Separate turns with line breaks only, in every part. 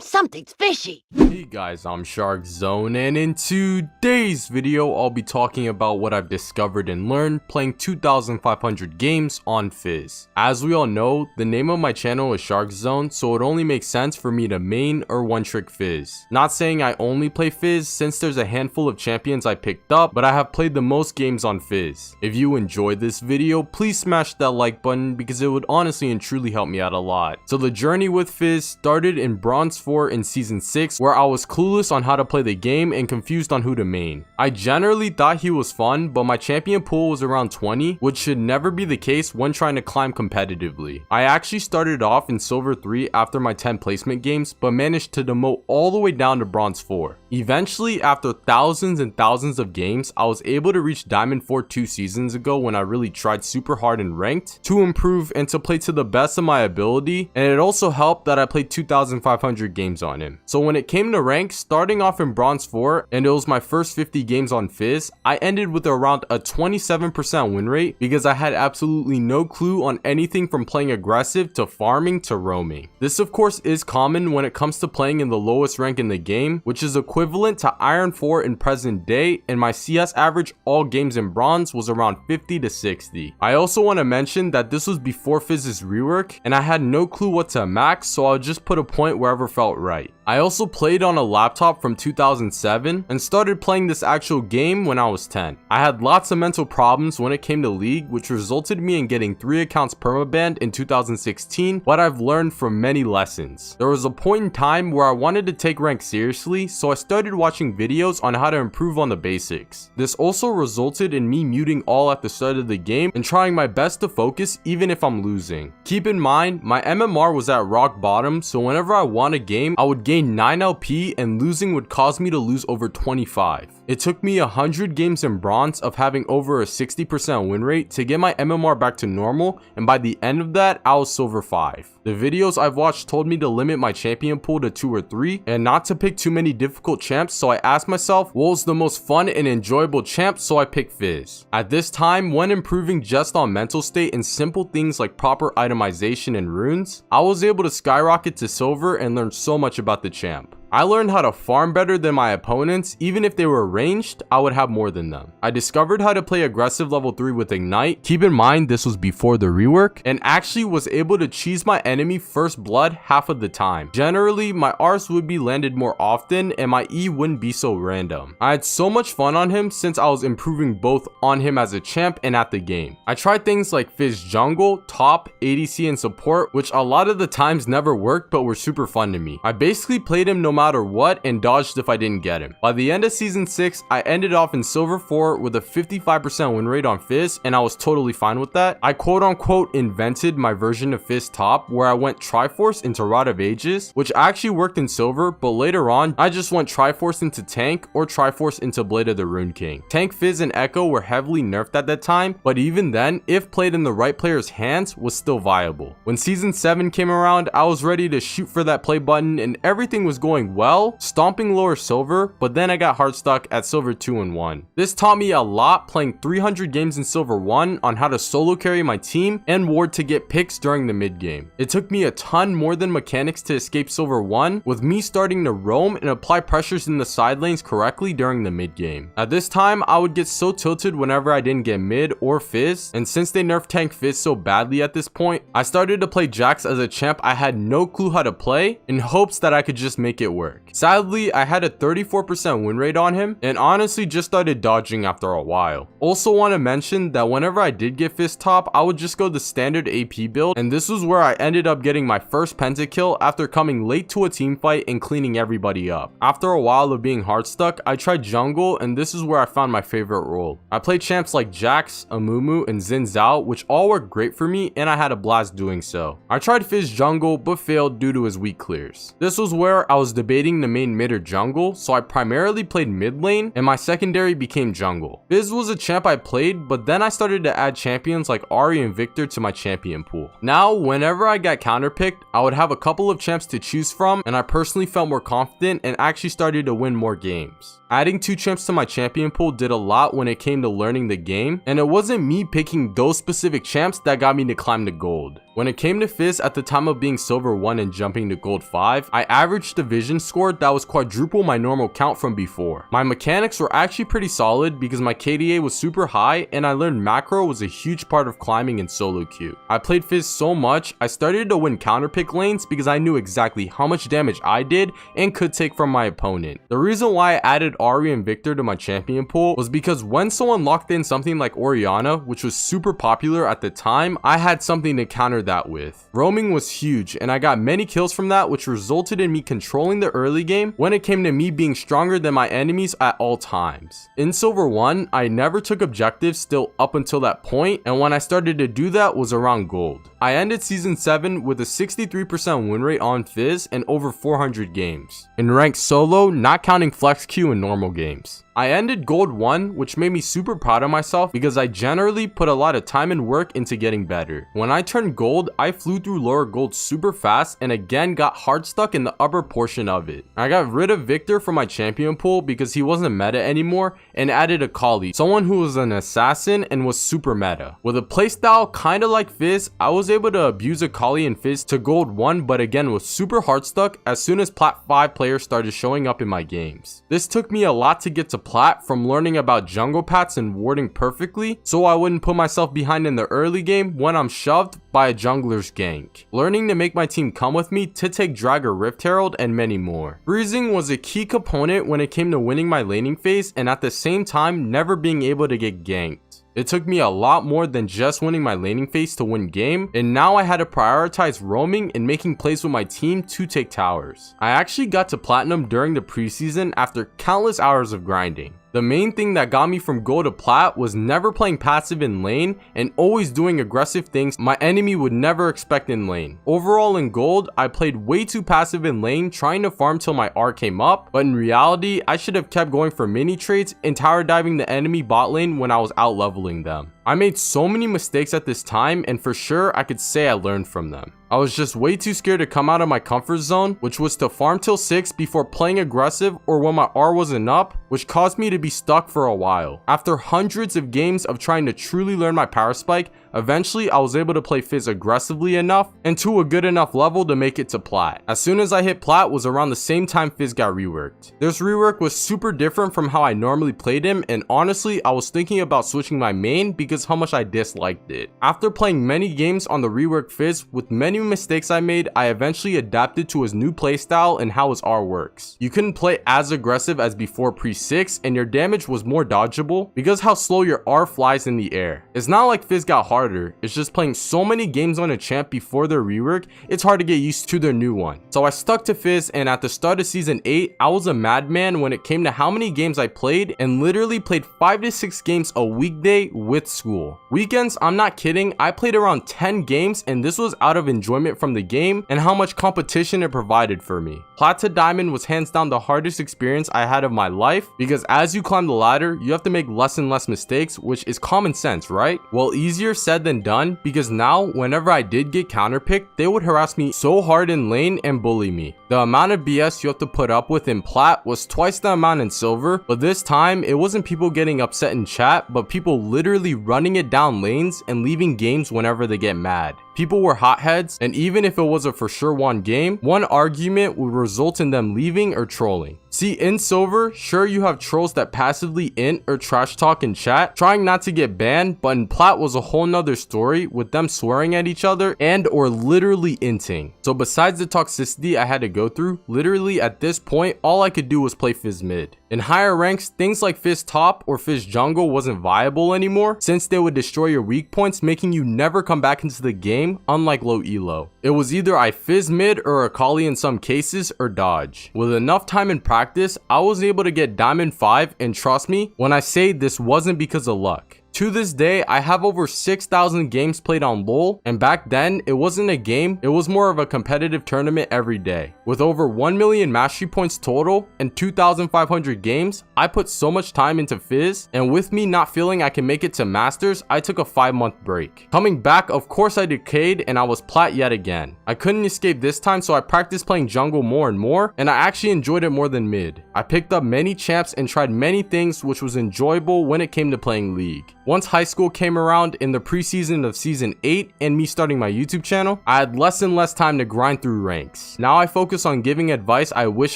Something's fishy.
Hey guys, I'm Shark Zone, and in today's video, I'll be talking about what I've discovered and learned playing 2,500 games on FIZZ. As we all know, the name of my channel is Shark Zone, so it only makes sense for me to main or one-trick FIZZ. Not saying I only play FIZZ, since there's a handful of champions I picked up, but I have played the most games on FIZZ. If you enjoyed this video, please smash that like button because it would honestly and truly help me out a lot. So the journey with FIZZ started in Bronze 4 in Season 6, where I was clueless on how to play the game and confused on who to main. I generally thought he was fun, but my champion pool was around 20, which should never be the case when trying to climb competitively. I actually started off in Silver 3 after my 10 placement games, but managed to demote all the way down to Bronze 4. Eventually, after thousands and thousands of games, I was able to reach Diamond 4 2 seasons ago when I really tried super hard in ranked to improve and to play to the best of my ability, and it also helped that I played 2,500 games on him. So when it came to rank, starting off in Bronze 4 and it was my first 50 games on FIZZ, I ended with around a 27% win rate because I had absolutely no clue on anything from playing aggressive to farming to roaming. This of course is common when it comes to playing in the lowest rank in the game, which is equivalent to Iron 4 in present day, and my CS average all games in Bronze was around 50 to 60. I also want to mention that this was before FIZZ's rework and I had no clue what to max, so I'll just put a point wherever felt right. I also played on a laptop from 2007 and started playing this actual game when I was 10. I had lots of mental problems when it came to League, which resulted me in getting 3 accounts permabanned in 2016, but I've learned from many lessons. There was a point in time where I wanted to take rank seriously, so I started watching videos on how to improve on the basics. This also resulted in me muting all at the start of the game and trying my best to focus even if I'm losing. Keep in mind, my MMR was at rock bottom, so whenever I won a game, I would gain 9 LP and losing would cause me to lose over 25. It took me 100 games in Bronze of having over a 60% win rate to get my MMR back to normal, and by the end of that, I was Silver 5. The videos I've watched told me to limit my champion pool to 2 or 3 and not to pick too many difficult champs, so I asked myself what was the most fun and enjoyable champ, so I picked FIZZ. At this time, when improving just on mental state and simple things like proper itemization and runes, I was able to skyrocket to Silver and learn so much about the champ. I learned how to farm better than my opponents. Even if they were ranged, I would have more than them. I discovered how to play aggressive level 3 with Ignite. Keep in mind this was before the rework, and actually was able to cheese my enemy first blood half of the time. Generally, my Rs would be landed more often and my E wouldn't be so random. I had so much fun on him since I was improving both on him as a champ and at the game. I tried things like FIZZ jungle, top, ADC, and support, which a lot of the times never worked but were super fun to me. I basically played him no matter what and dodged if I didn't get him. By the end of Season 6, I ended off in Silver 4 with a 55% win rate on FIZZ, and I was totally fine with that. I quote unquote invented my version of FIZZ top, where I went Triforce into Rod of Ages, which actually worked in Silver, but later on, I just went Triforce into Tank or Triforce into Blade of the Rune King. Tank, FIZZ, and Echo were heavily nerfed at that time, but even then, if played in the right player's hands, was still viable. When Season 7 came around, I was ready to shoot for that play button and everything was going well, stomping lower Silver, but then I got hard stuck at Silver 2 and 1. This taught me a lot, playing 300 games in Silver 1 on how to solo carry my team and ward to get picks during the mid game. It took me a ton more than mechanics to escape Silver 1, with me starting to roam and apply pressures in the side lanes correctly during the mid game. At this time, I would get so tilted whenever I didn't get mid or FIZZ, and since they nerfed Tank FIZZ so badly at this point, I started to play Jax as a champ I had no clue how to play in hopes that I could just make it work. Sadly, I had a 34% win rate on him and honestly just started dodging after a while. Also want to mention that whenever I did get FIZZ top, I would just go the standard AP build, and this was where I ended up getting my first pentakill after coming late to a team fight and cleaning everybody up. After a while of being hard stuck, I tried jungle, and this is where I found my favorite role. I played champs like Jax, Amumu, and Xin Zhao, which all worked great for me and I had a blast doing so. I tried FIZZ jungle but failed due to his weak clears. This was where I was debating debating the main mid or jungle, so I primarily played mid lane and my secondary became jungle. FIZZ was a champ I played, but then I started to add champions like Ahri and Victor to my champion pool. Now, whenever I got counterpicked, I would have a couple of champs to choose from, and I personally felt more confident and actually started to win more games. Adding 2 champs to my champion pool did a lot when it came to learning the game, and it wasn't me picking those specific champs that got me to climb to gold. When it came to FIZZ at the time of being silver 1 and jumping to gold 5, I averaged division score that was quadruple my normal count from before. My mechanics were actually pretty solid because my KDA was super high, and I learned macro was a huge part of climbing in solo queue. I played FIZZ so much, I started to win counterpick lanes because I knew exactly how much damage I did and could take from my opponent. The reason why I added Ahri and Victor to my champion pool was because when someone locked in something like Orianna, which was super popular at the time, I had something to counter that with. Roaming was huge, and I got many kills from that, which resulted in me controlling the early game when it came to me being stronger than my enemies at all times. In silver 1, I never took objectives still up until that point, and when I started to do that was around gold. I ended season 7 with a 63% win rate on FIZZ and over 400 games. In ranked solo, not counting flex queue and normal games. I ended gold 1, which made me super proud of myself because I generally put a lot of time and work into getting better. When I turned gold, I flew through lower gold super fast and again got hard stuck in the upper portion of it. I got rid of Victor from my champion pool because he wasn't meta anymore and added Akali, someone who was an assassin and was super meta. With a playstyle kinda like FIZZ, I was able to abuse Akali and FIZZ to gold 1, but again was super hard stuck as soon as plat 5 players started showing up in my games. This took me a lot to get to plat, from learning about jungle paths and warding perfectly so I wouldn't put myself behind in the early game when I'm shoved by a jungler's gank. Learning to make my team come with me to take drag or Rift Herald and many more. Freezing was a key component when it came to winning my laning phase and at the same time never being able to get ganked. It took me a lot more than just winning my laning phase to win game, and now I had to prioritize roaming and making plays with my team to take towers. I actually got to platinum during the preseason after countless hours of grinding. The main thing that got me from gold to plat was never playing passive in lane and always doing aggressive things my enemy would never expect in lane. Overall in gold, I played way too passive in lane trying to farm till my R came up, but in reality, I should have kept going for mini trades and tower diving the enemy bot lane when I was out leveling them. I made so many mistakes at this time, and for sure I could say I learned from them. I was just way too scared to come out of my comfort zone, which was to farm till 6 before playing aggressive or when my R wasn't up, which caused me to be stuck for a while. After hundreds of games of trying to truly learn my power spike, eventually I was able to play FIZZ aggressively enough and to a good enough level to make it to plat. As soon as I hit plat was around the same time FIZZ got reworked. This rework was super different from how I normally played him, and honestly I was thinking about switching my main because how much I disliked it. After playing many games on the reworked FIZZ with many mistakes I made, I eventually adapted to his new playstyle and how his R works. You couldn't play as aggressive as before pre-6 and your damage was more dodgeable because how slow your R flies in the air. It's not like FIZZ got harder, it's just playing so many games on a champ before their rework, it's hard to get used to their new one. So I stuck to FIZZ, and at the start of season 8, I was a madman when it came to how many games I played and literally played 5 to 6 games a weekday with school. Weekends, I'm not kidding, I played around 10 games and this was out of enjoyment from the game and how much competition it provided for me. Plat to Diamond was hands down the hardest experience I had of my life because as you climb the ladder, you have to make less and less mistakes, which is common sense, right? Well, easier said than done because now whenever I did get counterpicked, they would harass me so hard in lane and bully me. The amount of BS you have to put up with in plat was twice the amount in silver, but this time it wasn't people getting upset in chat, but people literally running it down lanes and leaving games whenever they get mad. People were hotheads, and even if it was a for sure won game, one argument would result in them leaving or trolling. See, in silver, sure you have trolls that passively int or trash talk in chat, trying not to get banned, but in plat was a whole nother story with them swearing at each other and or literally inting. So besides the toxicity I had to go through, literally at this point, all I could do was play FIZZ mid. In higher ranks, things like FIZZ top or FIZZ jungle wasn't viable anymore since they would destroy your weak points, making you never come back into the game, unlike low elo. It was either I FIZZ mid or Akali in some cases or dodge. With enough time and practice, I was able to get Diamond 5, and trust me when I say this wasn't because of luck. To this day, I have over 6,000 games played on LoL, and back then, it wasn't a game, it was more of a competitive tournament every day. With over 1 million mastery points total and 2,500 games, I put so much time into FIZZ, and with me not feeling I can make it to Masters, I took a 5-month break. Coming back, of course I decayed and I was plat yet again. I couldn't escape this time, so I practiced playing jungle more and more, and I actually enjoyed it more than mid. I picked up many champs and tried many things, which was enjoyable when it came to playing League. Once high school came around in the preseason of season 8 and me starting my YouTube channel, I had less and less time to grind through ranks. Now I focus on giving advice I wish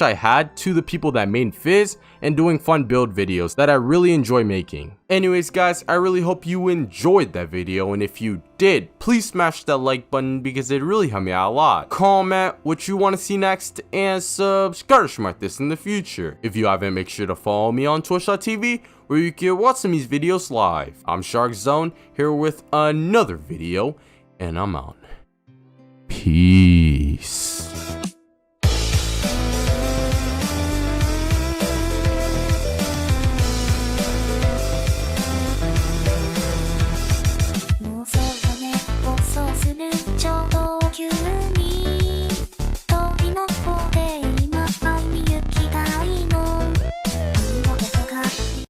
I had to the people that made FIZZ and doing fun build videos that I really enjoy making. Anyways guys, I really hope you enjoyed that video, and if you did, please smash that like button because it really helped me out a lot. Comment what you want to see next and subscribe to this in the future. If you haven't, make sure to follow me on twitch.tv where you can watch some of these videos live. I'm SharkZone here with another video, and I'm out. Peace.